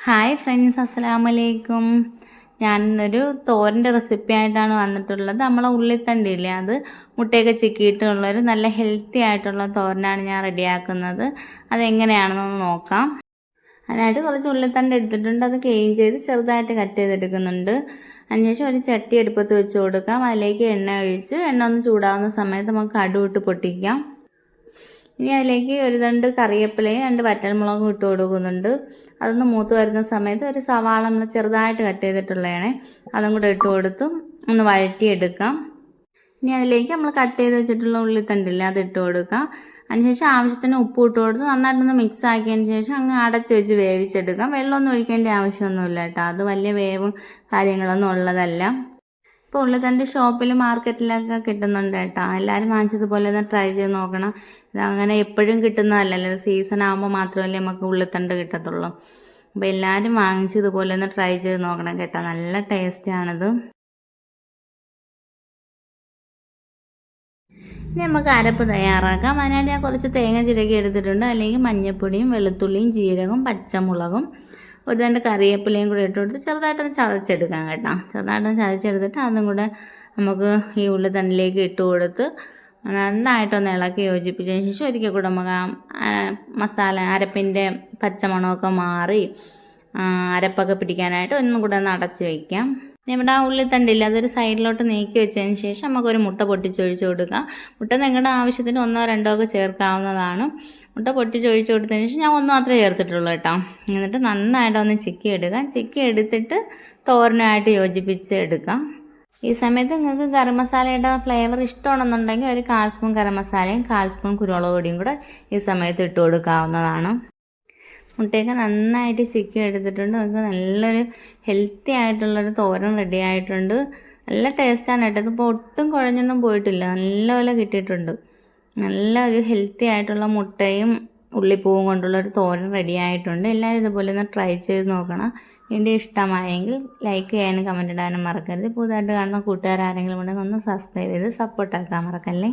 Hi friends, അസ്സലാമു അലൈക്കും. ഞാനിന്നൊരു തോരൻ്റെ recipe ആയിട്ടാണ് വന്നിട്ടുള്ളത്. നമ്മളെ ഉള്ളിത്തണ്ടില്ലേ, അത് മുട്ടയൊക്കെ ചിക്കിയിട്ടുള്ളൊരു നല്ല ഹെൽത്തി ആയിട്ടുള്ള തോരനാണ് ഞാൻ റെഡിയാക്കുന്നത്. അതെങ്ങനെയാണെന്നൊന്ന് നോക്കാം. അതിനായിട്ട് കുറച്ച് ഉള്ളിത്തണ്ട് എടുത്തിട്ടുണ്ട്. അത് ക്ലീൻ ചെയ്ത് ചെറുതായിട്ട് കട്ട് ചെയ്തെടുക്കുന്നുണ്ട്. അതിനുശേഷം ഒരു ചട്ടി അടുപ്പത്ത് വെച്ച് കൊടുക്കാം. അതിലേക്ക് എണ്ണ ഒഴിച്ച് എണ്ണ ഒന്ന് ചൂടാവുന്ന സമയത്ത് നമുക്ക് കടുക് പൊട്ടിക്കാം. ഇനി അതിലേക്ക് ഒരു തണ്ട് കറിവേപ്പിലയും 2 വറ്റൽമുളകും ഇട്ട് കൊടുക്കുന്നുണ്ട്. അതൊന്ന് മൂത്ത് വരുന്ന സമയത്ത് ഒരു സവാള നമ്മൾ ചെറുതായിട്ട് കട്ട് ചെയ്തിട്ടുള്ളതാണ്, അതും കൂടെ ഇട്ട് കൊടുത്തും ഒന്ന് വഴറ്റിയെടുക്കാം. ഇനി അതിലേക്ക് നമ്മൾ കട്ട് ചെയ്ത് വെച്ചിട്ടുള്ള ഉള്ളിത്തണ്ടില്ലേ, അത് ഇട്ട് കൊടുക്കാം. അതിനുശേഷം ആവശ്യത്തിന് ഉപ്പ് ഇട്ട് കൊടുത്ത് നന്നായിട്ടൊന്ന് മിക്സ് ആക്കിയതിന് ശേഷം അങ്ങ് അടച്ച് വെച്ച് വേവിച്ചെടുക്കാം. വെള്ളമൊന്നും ഒഴിക്കേണ്ട ആവശ്യമൊന്നുമില്ല കേട്ടോ, അത് വലിയ വേവും കാര്യങ്ങളൊന്നും ഉള്ളതല്ല. ഇപ്പോൾ ഉള്ളിത്തണ്ട് ഷോപ്പിൽ മാർക്കറ്റിലൊക്കെ കിട്ടുന്നുണ്ട് കേട്ടോ. എല്ലാവരും വാങ്ങിച്ചതുപോലെ ഒന്ന് ട്രൈ ചെയ്ത് നോക്കണം. ഇതങ്ങനെ എപ്പോഴും കിട്ടുന്നതല്ലല്ലോ, സീസൺ ആകുമ്പോൾ മാത്രമല്ലേ നമുക്ക് ഉള്ളിത്തണ്ട് കിട്ടത്തുള്ളൂ. അപ്പോൾ എല്ലാവരും വാങ്ങിച്ച് ഇതുപോലെ ഒന്ന് ട്രൈ ചെയ്ത് നോക്കണം കേട്ടോ, നല്ല ടേസ്റ്റാണിത്. ഇനി നമുക്ക് അരപ്പ് തയ്യാറാക്കാം. അതിനായിട്ട് ഞാൻ കുറച്ച് തേങ്ങ ചിരകി എടുത്തിട്ടുണ്ട്. അല്ലെങ്കിൽ മഞ്ഞൾപ്പൊടിയും വെളുത്തുള്ളിയും ജീരകവും പച്ചമുളകും ഒരു 2 കറിവേപ്പിലയും കൂടെ ഇട്ട് കൊടുത്ത് ചെറുതായിട്ടൊന്ന് ചതച്ചെടുക്കാം കേട്ടോ. ചെറുതായിട്ടൊന്ന് ചതച്ചെടുത്തിട്ട് അതും കൂടെ നമുക്ക് ഈ ഉള്ളിത്തണ്ടിലേക്ക് ഇട്ട് കൊടുത്ത് നന്നായിട്ടൊന്ന് ഇളക്കി യോജിപ്പിച്ചതിന് ശേഷം ഒരിക്കൽ കൂടെ നമുക്ക് മസാല അരപ്പിൻ്റെ പച്ചമണമൊക്കെ മാറി അരപ്പൊക്കെ പിടിക്കാനായിട്ട് ഒന്നും കൂടെ ഒന്ന് അടച്ച് വയ്ക്കാം. നമ്മുടെ ആ ഉള്ളിത്തണ്ടില്ല, അതൊരു സൈഡിലോട്ട് നീക്കി വെച്ചതിന് ശേഷം നമുക്കൊരു മുട്ട പൊട്ടിച്ചൊഴിച്ച് കൊടുക്കാം. മുട്ട നിങ്ങളുടെ ആവശ്യത്തിന് 1 or 2 ഒക്കെ ചേർക്കാവുന്നതാണ്. മുട്ട പൊട്ടിച്ചൊഴിച്ച് കൊടുത്തതിന് ശേഷം ഞാൻ 1 മാത്രമേ ചേർത്തിട്ടുള്ളൂ കേട്ടോ. എന്നിട്ട് നന്നായിട്ടൊന്ന് ചിക്കി എടുക്കാം. ചിക്കി എടുത്തിട്ട് തോരനായിട്ട് യോജിപ്പിച്ച് എടുക്കാം. ഈ സമയത്ത് നിങ്ങൾക്ക് ഗരം മസാലയുടെ ഫ്ലേവർ ഇഷ്ടമാണെന്നുണ്ടെങ്കിൽ ഒരു 1/4 സ്പൂൺ ഗരം മസാലയും 1/4 സ്പൂൺ കുരുമുളക് പൊടിയും കൂടെ ഈ സമയത്ത് ഇട്ട് കൊടുക്കാവുന്നതാണ്. മുട്ടയൊക്കെ നന്നായിട്ട് ചിക്കി എടുത്തിട്ടുണ്ട്. നമുക്ക് നല്ലൊരു ഹെൽത്തി ആയിട്ടുള്ളൊരു തോരൻ റെഡി ആയിട്ടുണ്ട്. നല്ല ടേസ്റ്റാണ് കേട്ടോ. ഇതിപ്പോൾ ഒട്ടും കുഴഞ്ഞൊന്നും പോയിട്ടില്ല, നല്ലപോലെ കിട്ടിയിട്ടുണ്ട്. നല്ലൊരു ഹെൽത്തി ആയിട്ടുള്ള മുട്ടയും ഉള്ളിപ്പൂവും കൊണ്ടുള്ളൊരു തോരൻ റെഡി ആയിട്ടുണ്ട്. എല്ലാവരും ഇതുപോലെ ഒന്ന് ട്രൈ ചെയ്ത് നോക്കണം. വീഡിയോ ഇഷ്ടമായെങ്കിൽ ലൈക്ക് ചെയ്യാനും കമൻറ്റ് ഇടാനും മറക്കരുത്. പുതുതായിട്ട് കാണുന്ന കൂട്ടുകാരാരെങ്കിലും ഉണ്ടെങ്കിൽ ഒന്ന് സബ്സ്ക്രൈബ് ചെയ്ത് സപ്പോർട്ടാക്കാൻ മറക്കല്ലേ.